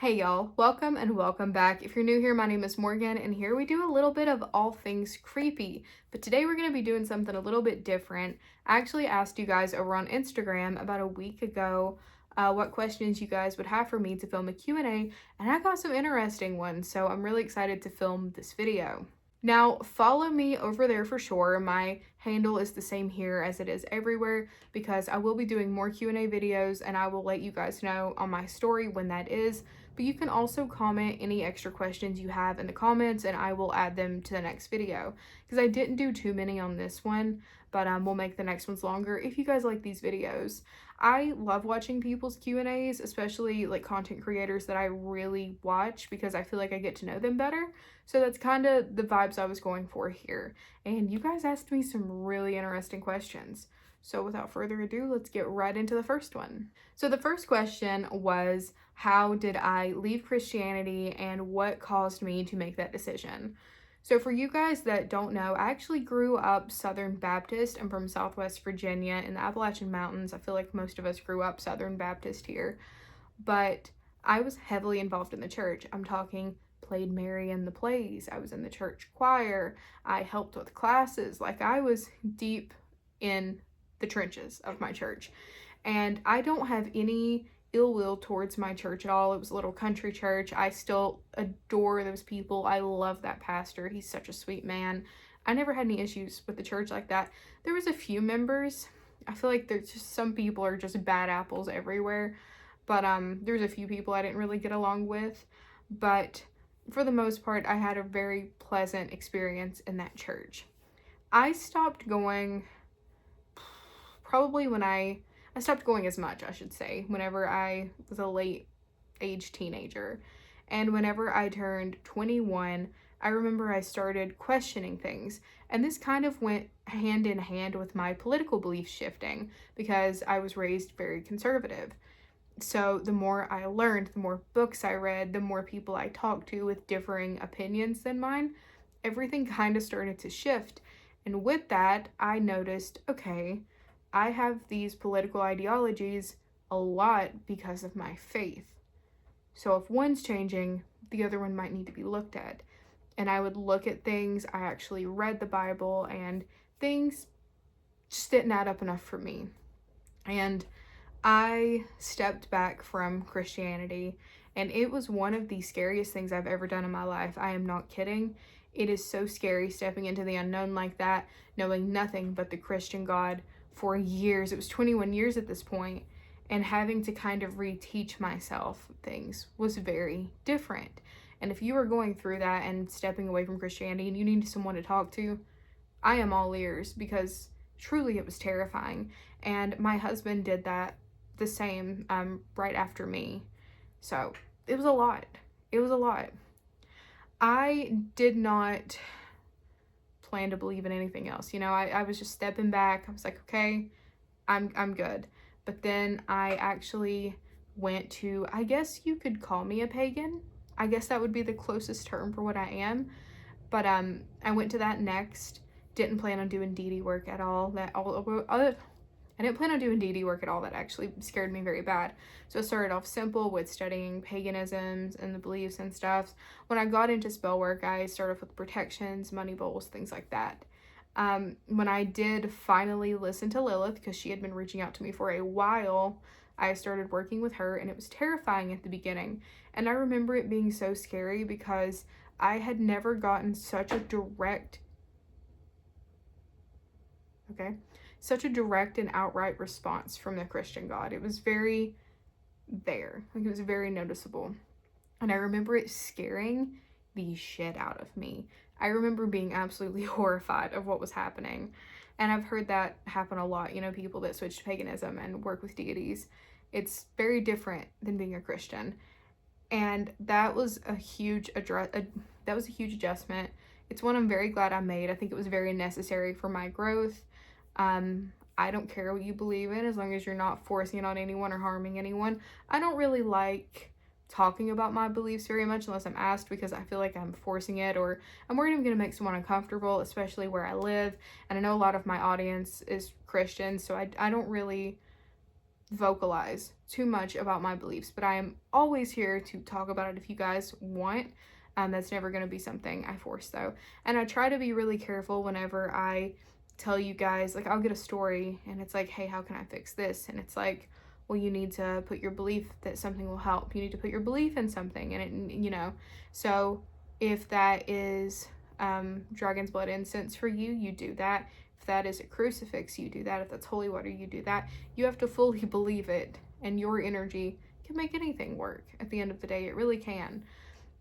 Hey y'all, welcome and welcome back. If you're new here, my name is Morgan, and here we do a little bit of all things creepy. But today we're going to be doing something a little bit different. I actually asked you guys over on Instagram about a week ago what questions you guys would have for me to film a Q&A, and I got some interesting ones, so I'm really excited to film this video. Now, follow me over there for sure. My handle is the same here as it is everywhere because I will be doing more Q&A videos, and I will let you guys know on my story when that is. But you can also comment any extra questions you have in the comments, and I will add them to the next video because I didn't do too many on this one, but we'll make the next ones longer if you guys like these videos. I love watching people's Q&As, especially like content creators that I really watch because I feel like I get to know them better. So that's kind of the vibes I was going for here. And you guys asked me some really interesting questions. So without further ado, let's get right into the first one. So the first question was, how did I leave Christianity and what caused me to make that decision? So for you guys that don't know, I actually grew up Southern Baptist. I'm from Southwest Virginia in the Appalachian Mountains. I feel like most of us grew up Southern Baptist here. But I was heavily involved in the church. I'm talking played Mary in the plays. I was in the church choir. I helped with classes. Like I was deep in the trenches of my church. And I don't have any ill will towards my church at all. It was a little country church. I still adore those people. I love that pastor. He's such a sweet man. I never had any issues with the church like that. There was a few members. I feel like there's just some people are just bad apples everywhere. But there's a few people I didn't really get along with. But for the most part, I had a very pleasant experience in that church. I stopped going probably when I stopped going as much, I should say, whenever I was a late age teenager. And whenever I turned 21, I remember I started questioning things. And this kind of went hand in hand with my political belief shifting because I was raised very conservative. So the more I learned, the more books I read, the more people I talked to with differing opinions than mine, everything kind of started to shift. And with that, I noticed, okay, I have these political ideologies a lot because of my faith. So if one's changing, the other one might need to be looked at. And I would look at things, I actually read the Bible, and things just didn't add up enough for me. And I stepped back from Christianity, and it was one of the scariest things I've ever done in my life. I am not kidding. It is so scary stepping into the unknown like that, knowing nothing but the Christian God for years. It was 21 years at this point, and having to kind of reteach myself things was very different. And if you are going through that and stepping away from Christianity and you need someone to talk to, I am all ears because truly it was terrifying. And my husband did that the same right after me. So it was a lot. It was a lot. I did not plan to believe in anything else. I was just stepping back. I was like, okay, I'm good. But then I actually went to, I guess you could call me a pagan. I guess that would be the closest term for what I am. But I went to that next. Didn't plan on doing deity work at all. I didn't plan on doing deity work at all. That actually scared me very bad. So I started off simple with studying paganisms and the beliefs and stuff. When I got into spell work, I started off with protections, money bowls, things like that. When I did finally listen to Lilith, because she had been reaching out to me for a while, I started working with her, and it was terrifying at the beginning. And I remember it being so scary because I had never gotten such a direct and outright response from the Christian God. It was very there. Like, it was very noticeable. And I remember it scaring the shit out of me. I remember being absolutely horrified of what was happening. And I've heard that happen a lot, people that switch to paganism and work with deities. It's very different than being a Christian. And that was a huge adjustment. It's one I'm very glad I made. I think it was very necessary for my growth. I don't care what you believe in as long as you're not forcing it on anyone or harming anyone. I don't really like talking about my beliefs very much unless I'm asked because I feel like I'm forcing it or I'm worried I'm going to make someone uncomfortable, especially where I live. And I know a lot of my audience is Christian, so I don't really vocalize too much about my beliefs, but I am always here to talk about it if you guys want. That's never going to be something I force though. And I try to be really careful whenever I tell you guys, like I'll get a story and it's like, hey, how can I fix this? And it's like, well, you need to put your belief that something will help. You need to put your belief in something. And it, you know, so if that is dragon's blood incense for you, you do that. If that is a crucifix, you do that. If that's holy water, you do that. You have to fully believe it, and your energy can make anything work. At the end of the day, it really can.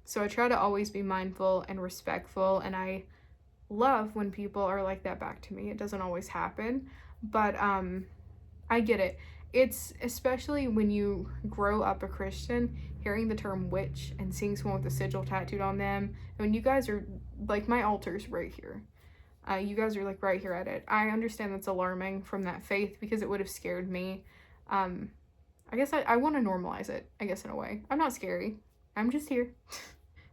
So I try to always be mindful and respectful, and I love when people are like that back to me. It doesn't always happen, but I get it. It's especially when you grow up a Christian, hearing the term witch and seeing someone with a sigil tattooed on them. I mean, you guys are like, my altar's right here. You guys are like right here at it. I understand that's alarming from that faith because it would have scared me. I guess I want to normalize it, I guess, in a way. I'm not scary. I'm just here.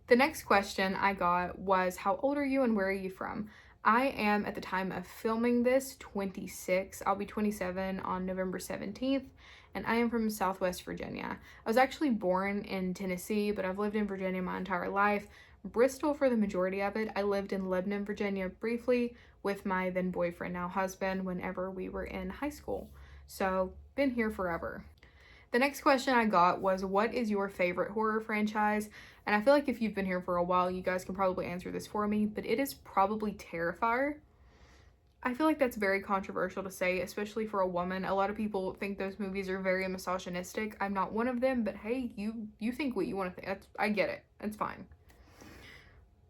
The next question I got was, how old are you and where are you from? I am, at the time of filming this, 26. I'll be 27 on November 17th, and I am from Southwest Virginia. I was actually born in Tennessee, but I've lived in Virginia my entire life. Bristol for the majority of it. I lived in Lebanon, Virginia briefly with my then boyfriend, now husband, whenever we were in high school. So, been here forever. The next question I got was, what is your favorite horror franchise? And I feel like if you've been here for a while, you guys can probably answer this for me, but it is probably Terrifier. I feel like that's very controversial to say, especially for a woman. A lot of people think those movies are very misogynistic. I'm not one of them, but hey, you think what you want to think. I get it. It's fine.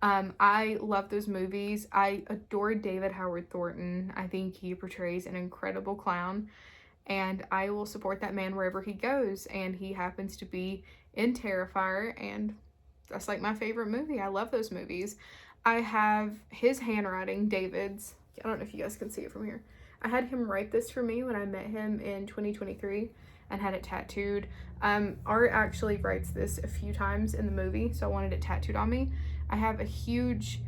I love those movies. I adore David Howard Thornton. I think he portrays an incredible clown, and I will support that man wherever he goes, and he happens to be in Terrifier, and that's like my favorite movie. I love those movies. I have his handwriting, David's. I don't know if you guys can see it from here. I had him write this for me when I met him in 2023 and had it tattooed. Art actually writes this a few times in the movie, so I wanted it tattooed on me. I have a huge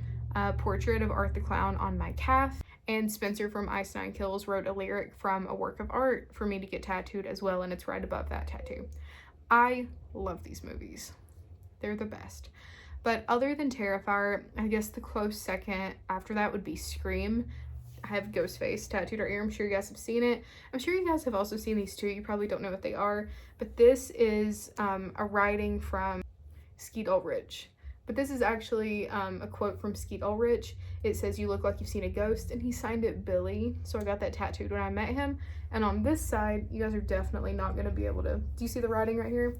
portrait of Art the Clown on my calf, and Spencer from Ice Nine Kills wrote a lyric from a work of art for me to get tattooed as well, and it's right above that tattoo. I love these movies. They're the best. But other than Terrifier, I guess the close second after that would be Scream. I have Ghostface tattooed right here. I'm sure you guys have seen it. I'm sure you guys have also seen these too. You probably don't know what they are. But this is a writing from Skeet Ulrich. But this is actually a quote from Skeet Ulrich. It says, "You look like you've seen a ghost," and he signed it Billy. So I got that tattooed when I met him. And on this side, you guys are definitely not going to be able to... Do you see the writing right here?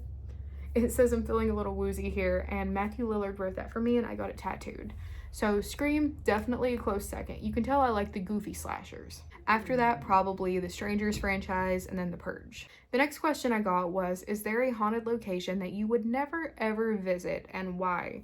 It says, "I'm feeling a little woozy here," and Matthew Lillard wrote that for me, and I got it tattooed. So Scream, definitely a close second. You can tell I like the goofy slashers. After that, probably the Strangers franchise, and then The Purge. The next question I got was, is there a haunted location that you would never ever visit, and why?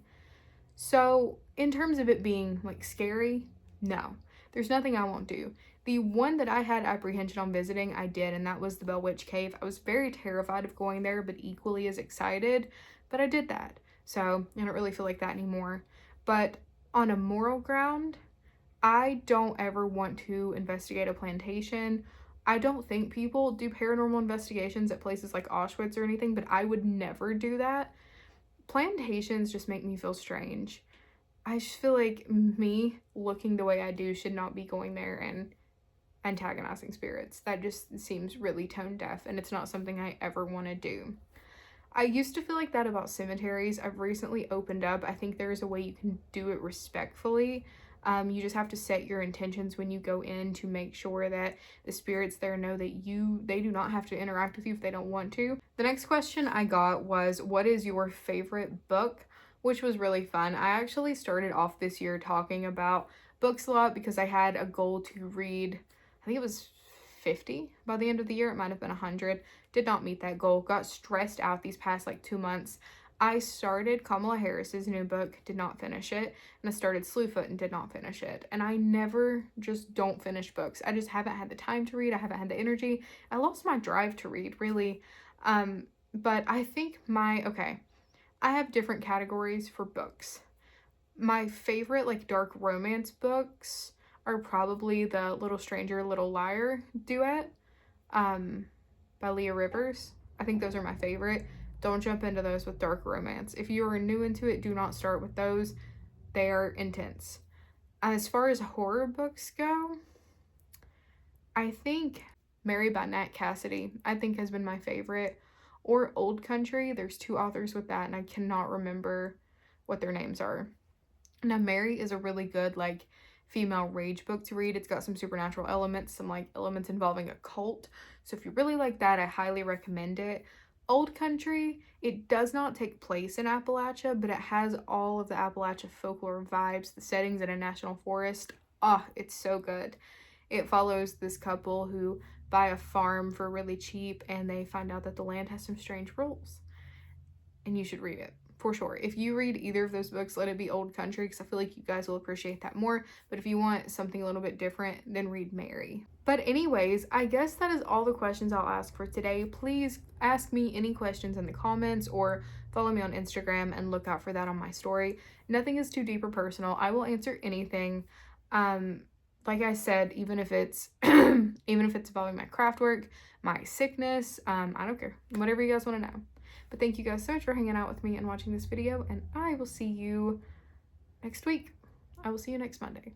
So, in terms of it being, like, scary, no. There's nothing I won't do. The one that I had apprehension on visiting, I did, and that was the Bell Witch Cave. I was very terrified of going there, but equally as excited, but I did that. So, I don't really feel like that anymore. But on a moral ground, I don't ever want to investigate a plantation. I don't think people do paranormal investigations at places like Auschwitz or anything, but I would never do that. Plantations just make me feel strange. I just feel like me looking the way I do should not be going there and antagonizing spirits. That just seems really tone deaf, and it's not something I ever want to do. I used to feel like that about cemeteries. I've recently opened up. I think there is a way you can do it respectfully. You just have to set your intentions when you go in to make sure that the spirits there know that they do not have to interact with you if they don't want to. The next question I got was, what is your favorite book? Which was really fun. I actually started off this year talking about books a lot because I had a goal to read, I think it was 50 by the end of the year. It might have been 100. Did not meet that goal. Got stressed out these past like 2 months. I started Kamala Harris's new book, did not finish it, and I started Slewfoot and did not finish it. And I never just don't finish books. I just haven't had the time to read. I haven't had the energy. I lost my drive to read, really. But I think I have different categories for books. My favorite, like, dark romance books are probably the Little Stranger, Little Liar duet. by Leah Rivers. I think those are my favorite. Don't jump into those with dark romance. If you are new into it, do not start with those. They are intense. As far as horror books go, I think Mary by Nat Cassidy, I think, has been my favorite. Or Old Country. There's two authors with that, and I cannot remember what their names are. Now, Mary is a really good, like, female rage book to read. It's got some supernatural elements, some, like, elements involving a cult. So if you really like that, I highly recommend it. Old Country, it does not take place in Appalachia, but it has all of the Appalachia folklore vibes, the settings in a national forest. Ah, it's so good. It follows this couple who buy a farm for really cheap, and they find out that the land has some strange rules. And you should read it for sure. If you read either of those books, let it be Old Country, because I feel like you guys will appreciate that more. But if you want something a little bit different, then read Mary. But anyways, I guess that is all the questions I'll ask for today. Please ask me any questions in the comments, or follow me on Instagram and look out for that on my story. Nothing is too deep or personal. I will answer anything. Like I said, even if it's even if it's involving my craft work, my sickness, I don't care. Whatever you guys want to know. But thank you guys so much for hanging out with me and watching this video, and I will see you next week. I will see you next Monday.